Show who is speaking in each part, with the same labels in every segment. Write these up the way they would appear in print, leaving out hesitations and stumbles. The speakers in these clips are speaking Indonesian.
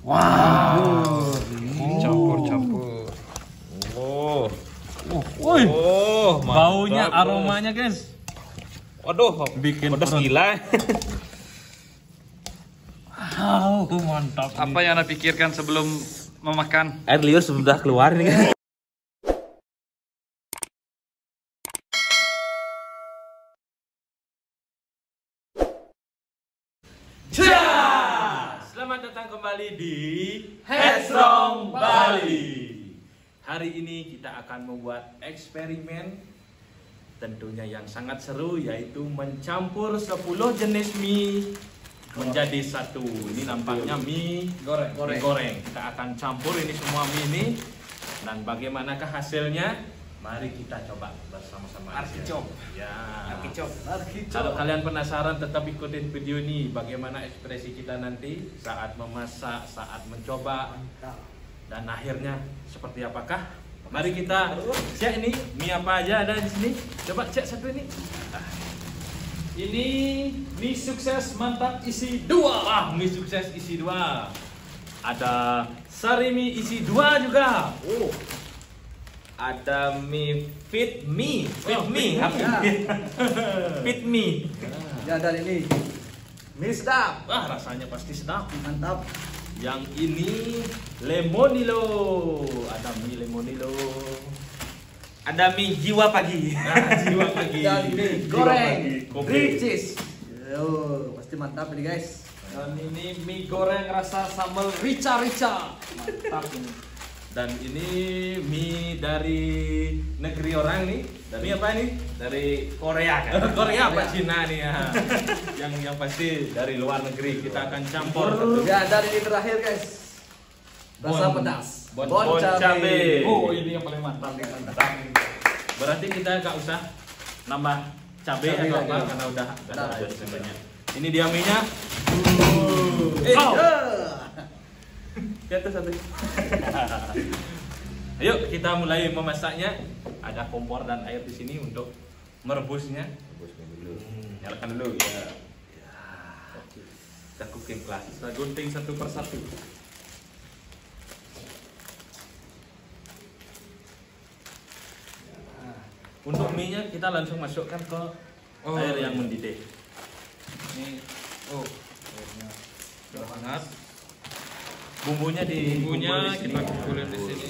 Speaker 1: Wow.
Speaker 2: Campur-campur.
Speaker 1: Woi. Baunya,
Speaker 2: Mantap,
Speaker 1: aromanya, guys.
Speaker 2: Waduh,
Speaker 1: Bikin
Speaker 2: pedas
Speaker 1: perut.
Speaker 2: gila.
Speaker 1: Mantap.
Speaker 3: Apa yang Anda pikirkan sebelum memakan?
Speaker 2: Air liur sudah keluar nih kan.
Speaker 1: Selamat datang kembali di Headstrong Bali. Hari ini kita akan membuat eksperimen tentunya yang sangat seru, yaitu mencampur 10 jenis mie menjadi satu. Ini nampaknya mie goreng. Kita akan campur ini semua mie ini, dan bagaimanakah hasilnya? Mari kita coba bersama-sama.
Speaker 3: Arkicop.
Speaker 1: Ya.
Speaker 3: Arkicop.
Speaker 1: Kalau kalian penasaran, tetap ikutin video ini. Bagaimana ekspresi kita nanti saat memasak, saat mencoba, dan akhirnya seperti apakah? Mari kita cek ini mie apa aja ada di sini. Coba cek satu ini. Ini mie sukses mantap isi 2. Wah, mie sukses isi 2. Ada sarimi isi 2 juga. Oh. Ada mie fit mie. Fit mie. Fit mie.
Speaker 3: Ya, dan ini mie sedap.
Speaker 1: Wah, rasanya pasti sedap.
Speaker 3: Mantap.
Speaker 1: Yang ini lemonilo. Ada mie lemonilo.
Speaker 2: Ada mie jiwa pagi.
Speaker 1: Nah, jiwa pagi.
Speaker 3: Dan mie
Speaker 1: Jiwa
Speaker 3: goreng.
Speaker 1: pagi. Kopi.
Speaker 3: Ricis. Yo, pasti mantap ini, guys.
Speaker 1: Dan ini mie goreng rasa sambal rica-rica. Mantap ini. Dan ini mie dari negeri orang nih. Mie apa nih? Dari
Speaker 2: Korea kan.
Speaker 1: Korea apa Cina nih ya. yang pasti dari luar negeri. Kita akan campur.
Speaker 3: Ya, dan ini terakhir, guys. Rasa pedas.
Speaker 1: Bon
Speaker 3: cabe.
Speaker 1: cabe.
Speaker 3: Oh, ini yang paling mantap nih, mantap.
Speaker 1: Berarti kita nggak usah nambah cabai
Speaker 3: Cabai
Speaker 1: atau apa
Speaker 3: lagi.
Speaker 1: karena udah
Speaker 3: Udah
Speaker 1: ada
Speaker 3: cukup.
Speaker 1: sebenarnya. Ini dia mie-nya. Lihat satu. Ayo kita mulai memasaknya. Ada kompor dan air di sini untuk merebusnya. Nyalakan dulu ya. Kita cooking class. Kita gunting satu persatu. Untuk mie-nya kita langsung masukkan ke air yang mendidih.
Speaker 3: Ini
Speaker 1: Udah hangat. Bumbunya di
Speaker 3: bumbunya
Speaker 1: di
Speaker 3: kita
Speaker 1: sini.
Speaker 3: kumpulin di sini.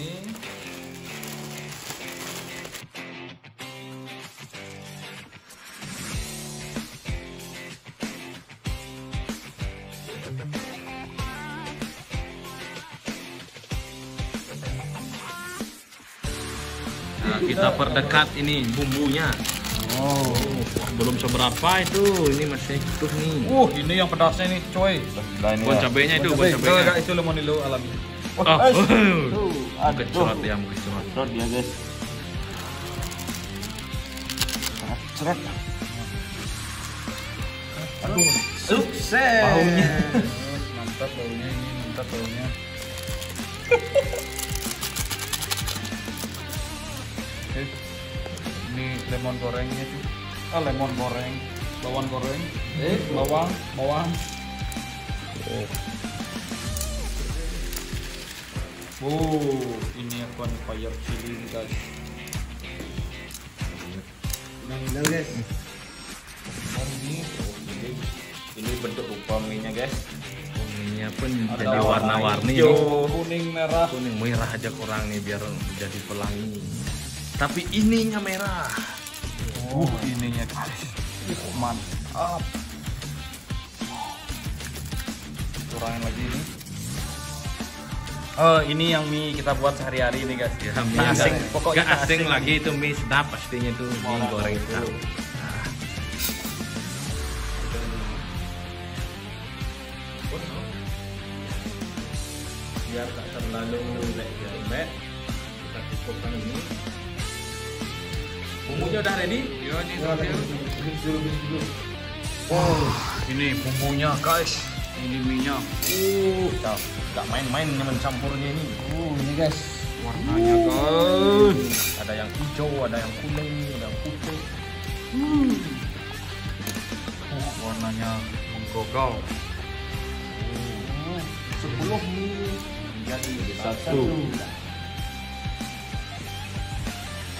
Speaker 1: Nah, kita perdekat ini bumbunya. Oh, belum seberapa itu. Ini masih utuh nih.
Speaker 3: Ini yang pedasnya nih, coy.
Speaker 1: Bon cabenya itu, bon cabenya.
Speaker 3: Itu lemonilo alami.
Speaker 1: Kecurut ya, kecurut.
Speaker 2: Terus dia guys. Ceret.
Speaker 3: Sukses.
Speaker 1: Baunya.
Speaker 3: Mantap baunya ini, mantap baunya. Oke. Ini lemon gorengnya tuh. Lemon goreng, bawang goreng. Bawang. Ini apa nih, fire chili nih, guys. Nah, guys.
Speaker 2: Ini bentuk rupa mie-nya guys.
Speaker 1: Mie-nya pun
Speaker 3: Ada
Speaker 1: jadi warna-warni.
Speaker 3: hijau, kuning, merah.
Speaker 1: Kuning merah aja kurang nih biar jadi pelangi. Tapi ininya merah.
Speaker 3: Ininya guys. Mantap. Kurangin lagi ini. Oh, ini yang mie kita buat sehari-hari nih, guys.
Speaker 1: Ya,
Speaker 3: Mie
Speaker 1: mie
Speaker 3: asing.
Speaker 1: nggak-
Speaker 3: Pokoknya
Speaker 1: nggak asing lagi itu mie sedap pastinya itu mie goreng itu. Biar tak terlalu lembek, kita cukupkan ini. Bumbunya udah ready?
Speaker 3: Ya, ini terakhir. Ini bumbunya, guys. Ini minyak.
Speaker 1: Gak main-main mencampurnya ini.
Speaker 3: Ini guys. Warnanya, guys.
Speaker 1: Ada yang hijau, ada yang kuning, ada yang putih.
Speaker 3: Warnanya menggogol.
Speaker 1: 10 mie
Speaker 3: jadi
Speaker 2: 1.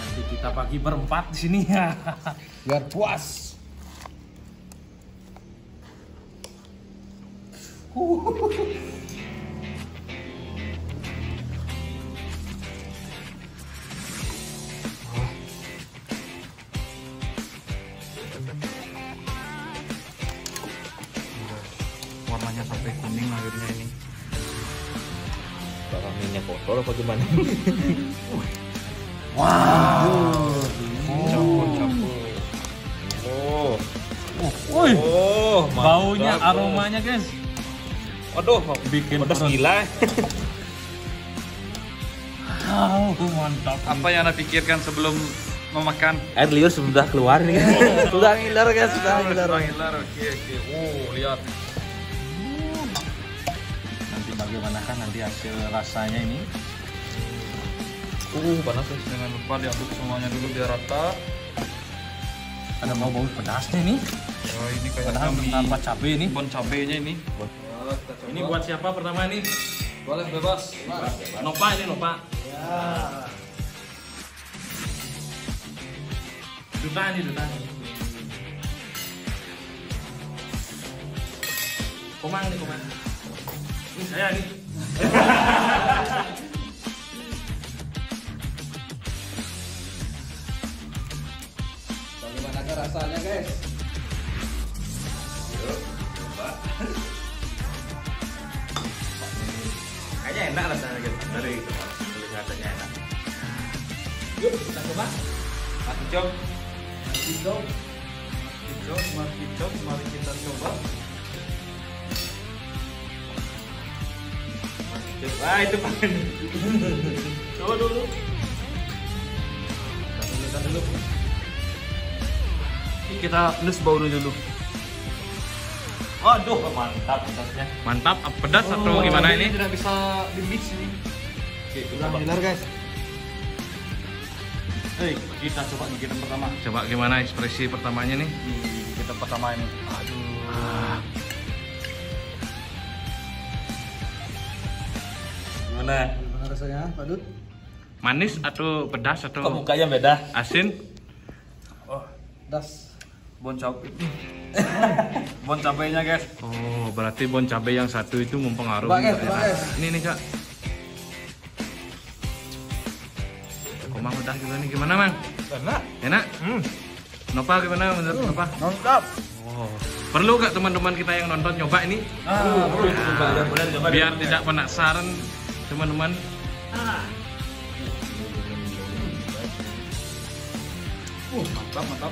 Speaker 1: Nanti kita bagi berempat di sini ya. Biar puas.
Speaker 3: warnanya sampai kuning akhirnya ini.
Speaker 2: Bakal minyak kotor apa gimana?
Speaker 3: Campur.
Speaker 2: Oh.
Speaker 1: Woi,
Speaker 2: Oh,
Speaker 1: baunya,
Speaker 2: mantap.
Speaker 1: aromanya guys.
Speaker 2: Waduh,
Speaker 1: Bikin
Speaker 2: pedas
Speaker 1: perut.
Speaker 2: gila.
Speaker 1: Mantap.
Speaker 3: Apa yang Anda pikirkan sebelum memakan?
Speaker 2: Air liur sudah keluar nih. Sudah ngiler guys, sudah ngiler.
Speaker 3: Oke. Oh, lihat.
Speaker 1: Nanti bagaimana kan nanti hasil rasanya ini?
Speaker 3: Panas ya. Jangan lupa diaduk semuanya dulu biar rata.
Speaker 1: Ada bau-bau pedasnya nih.
Speaker 3: Oh, ini kayak
Speaker 1: Padahal tanpa cabai ini.
Speaker 3: bon cabenya ini.
Speaker 1: Ini buat siapa pertama nih?
Speaker 3: Boleh bebas.
Speaker 1: Nopa ini Nopa. Duta nih Duta. Komang nih Komang. Ini saya nih.
Speaker 4: Bagaimana rasanya guys?
Speaker 2: Kayaknya enak rasanya gitu. Dari kelihatannya enak.
Speaker 4: Yuk kita coba.
Speaker 2: Mati cok.
Speaker 3: Mari kita coba.
Speaker 2: Wah, itu pakai.
Speaker 1: Coba dulu.
Speaker 3: Kita nus bau dulu.
Speaker 2: Waduh, mantap pedasnya.
Speaker 1: Mantap, pedas atau gimana ini?
Speaker 3: Tidak bisa di mix ini.
Speaker 2: Oke,
Speaker 4: Udah ngiler guys.
Speaker 3: Kita coba gigitan pertama.
Speaker 1: Coba gimana ekspresi pertamanya nih?
Speaker 3: Gigitan pertama ini. Aduh.
Speaker 2: Gimana?
Speaker 4: Bagaimana rasanya Pak Dut?
Speaker 1: Manis atau pedas
Speaker 2: Kok
Speaker 1: atau
Speaker 2: mukanya beda?
Speaker 1: asin?
Speaker 4: Das.
Speaker 3: Bon cabai. Bon cabainya guys.
Speaker 1: Oh, berarti bon cabai yang satu itu mempengaruhi.
Speaker 4: Coba, guys, coba, guys.
Speaker 1: Ini nih Kak. Komang udah gimana Mang?
Speaker 2: Enak.
Speaker 1: Enak? Nova gimana menurut Nova?
Speaker 4: Mantap.
Speaker 1: Oh, perlu gak teman-teman kita yang nonton nyoba ini?
Speaker 2: Coba.
Speaker 1: Biar tidak penasaran teman-teman.
Speaker 3: Mantap.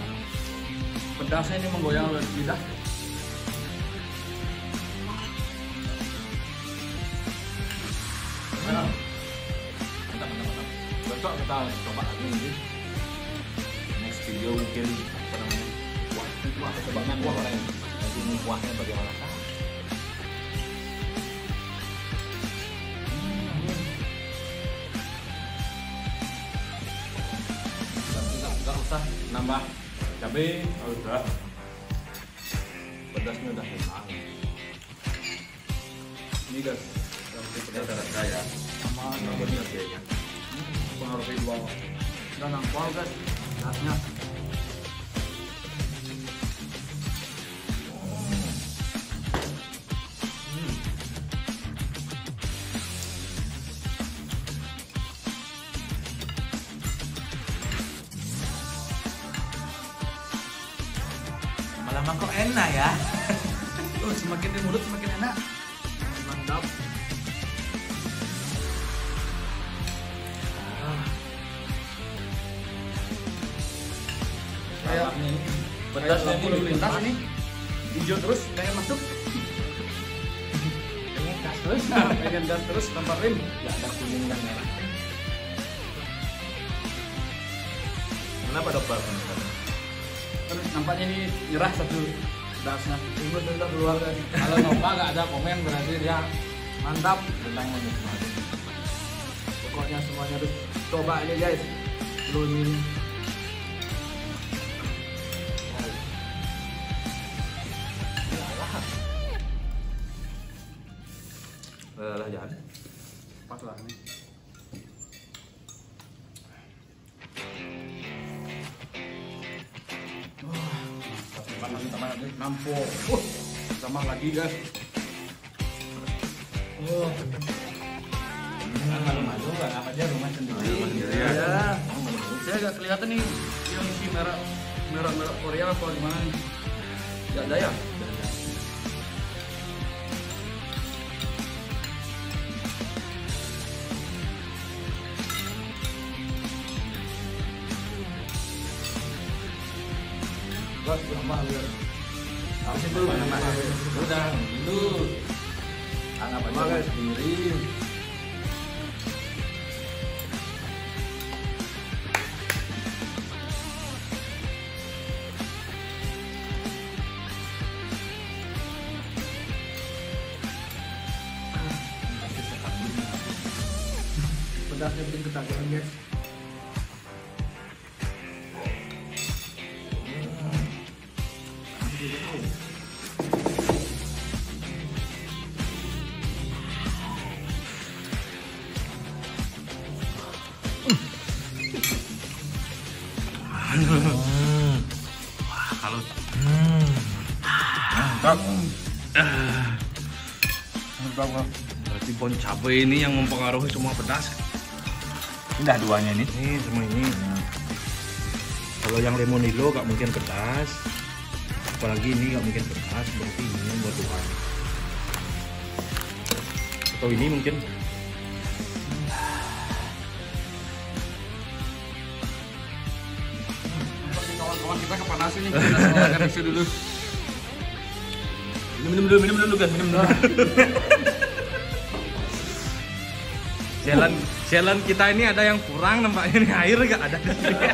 Speaker 3: Pedasnya ini menggoyang oleh lidah. Mantap. Besok kita coba lagi nanti.
Speaker 2: Next video mungkin apa namanya? Kuah coba kuah orang. Nanti ini kuahnya bagaimana?
Speaker 3: Enggak usah nambah cabai.
Speaker 2: Udah.
Speaker 3: Pedasnya udah enak. Ini guys, yang pedas rasa ya. Sama namanya kayaknya. Pengaruh dua. Dan nampol guys, pedasnya.
Speaker 2: Lama kok enak ya?
Speaker 3: Semakin di mulut semakin enak. Mantap. Kayak
Speaker 2: Pedasnya
Speaker 3: lampu lalu lintas ini hijau terus pengen masuk. Pengen gas terus, pengen gas terus tanpa rem.
Speaker 4: Gak ada kuning dan merah.
Speaker 2: Kenapa dokter?
Speaker 3: Terus nampaknya ini nyerah satu dasnya.
Speaker 4: Imut udah keluar guys.
Speaker 3: Kalau Nova nggak ada komen berarti dia mantap tentang menikmati.
Speaker 4: Pokoknya semuanya harus coba ini guys. Belum ini.
Speaker 2: Lah jangan.
Speaker 4: Pas lah nih.
Speaker 3: Tambah lagi.
Speaker 4: Nampol. Tambah lagi guys.
Speaker 2: Malu-malu anggap aja rumah sendiri.
Speaker 4: Ya. Saya agak kelihatan nih yang si merah Korea apa gimana nih? Gak ada ya? Gas tambah biar.
Speaker 2: Habis itu udah dulu. Anggap aja rumah sendiri.
Speaker 4: Pedasnya bikin ketagihan guys.
Speaker 2: Kalau berarti bon cabai ini yang mempengaruhi semua pedas.
Speaker 3: Udah duanya ini.
Speaker 2: Ini semua ini. Kalau yang lemonilo gak mungkin pedas. Apalagi ini gak mungkin pedas, berarti ini yang buat Tuhan. Atau ini mungkin.
Speaker 4: Kawan-kawan kita kepanasan nih. Kita makan isu dulu.
Speaker 2: Minum dulu guys, minum dulu. Jalan kita ini ada yang kurang nampaknya nih, air gak ada di sini.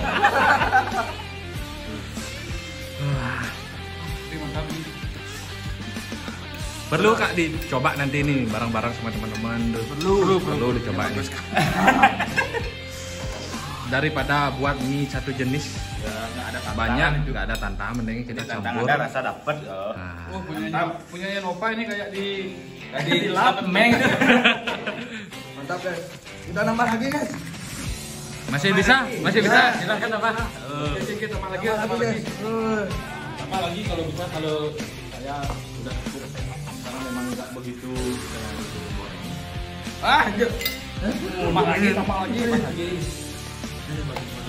Speaker 4: Mantap nih.
Speaker 2: Perlu Kak dicoba nanti nih bareng-bareng sama teman-teman. Perlu dicoba. Daripada buat mie satu jenis
Speaker 3: Ya, nggak ada tantangan
Speaker 2: banyak
Speaker 3: itu.
Speaker 2: nggak ada tantangan, mending kita
Speaker 3: Tantangan
Speaker 2: campur.
Speaker 3: ada rasa dapet.
Speaker 2: Nah,
Speaker 4: Oh, punyanya Nova ini kayak di
Speaker 3: lap meng.
Speaker 4: mantap guys. Kita nambah lagi guys.
Speaker 2: masih bisa, silakan apa?
Speaker 4: Sedikit tambah lagi,
Speaker 3: Iya,
Speaker 4: tambah lagi.
Speaker 2: Apa lagi kalau bisa, kalau saya sudah cukup karena memang nggak begitu
Speaker 4: Ah, tambah lagi, tambah lagi.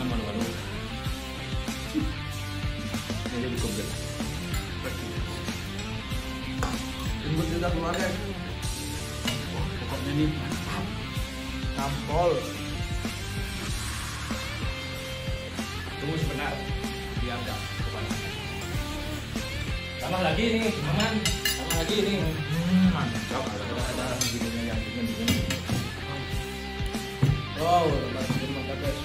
Speaker 2: malu-malu. Ini cukup deh.
Speaker 4: Jemput sudah keluar guys.
Speaker 2: Pokoknya nih
Speaker 4: Nampol.
Speaker 2: tunggu sebentar biar nggak kepanasan. Tambah lagi nih, aman. Tambah lagi nih.
Speaker 3: Mantap.
Speaker 2: Ada begininya yang begini.
Speaker 4: Wow, mantap guys.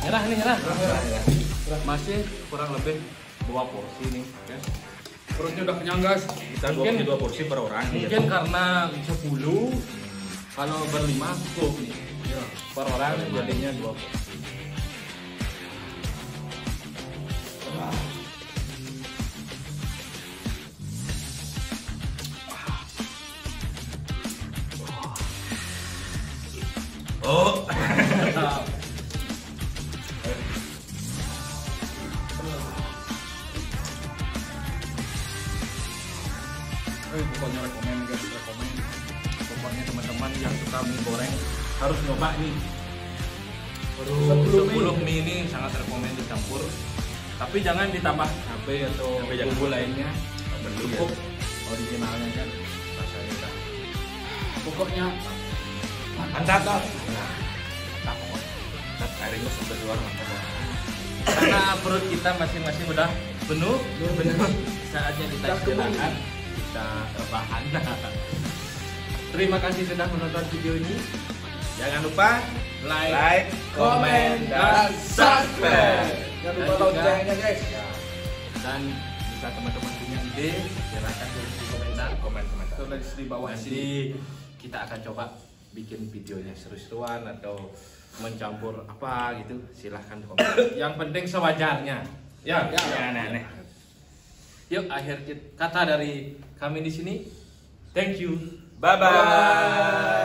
Speaker 2: Nyerah nih, nyerah. Masih kurang lebih 2 porsi nih, guys.
Speaker 4: Perutnya udah kenyang guys.
Speaker 3: Kita
Speaker 2: Mungkin
Speaker 3: 2 porsi per orang.
Speaker 2: Mungkin karena 10, kalau berlima cukup nih. Per orang jadinya 2 porsi.
Speaker 3: Oh.
Speaker 2: Pokoknya rekomen guys, rekomen. Pokoknya teman-teman yang suka mie goreng harus nyoba nih. Sebelum mie ini sangat rekomen dicampur. Tapi jangan ditambah cabai atau bumbu lainnya. Cukup originalnya kan rasanya dah.
Speaker 4: Pokoknya
Speaker 3: Mantap.
Speaker 2: Mantap pokoknya.
Speaker 3: Mantap, airnya sampai keluar mantap.
Speaker 2: Karena perut kita masing-masing udah penuh, saatnya kita istirahat, kita rebahan. Terima kasih sudah menonton video ini. Jangan lupa like, komen, dan subscribe.
Speaker 4: jangan lupa loncengnya guys.
Speaker 2: Dan jika teman-teman punya ide, silahkan tulis di komentar. Tulis di bawah sini. Kita akan coba bikin videonya seru-seruan atau mencampur apa gitu, silahkan komen. Yang penting sewajarnya. Ya,
Speaker 3: aneh-aneh.
Speaker 2: Yuk, akhir kata dari kami di sini.
Speaker 1: Thank you.
Speaker 2: Bye bye.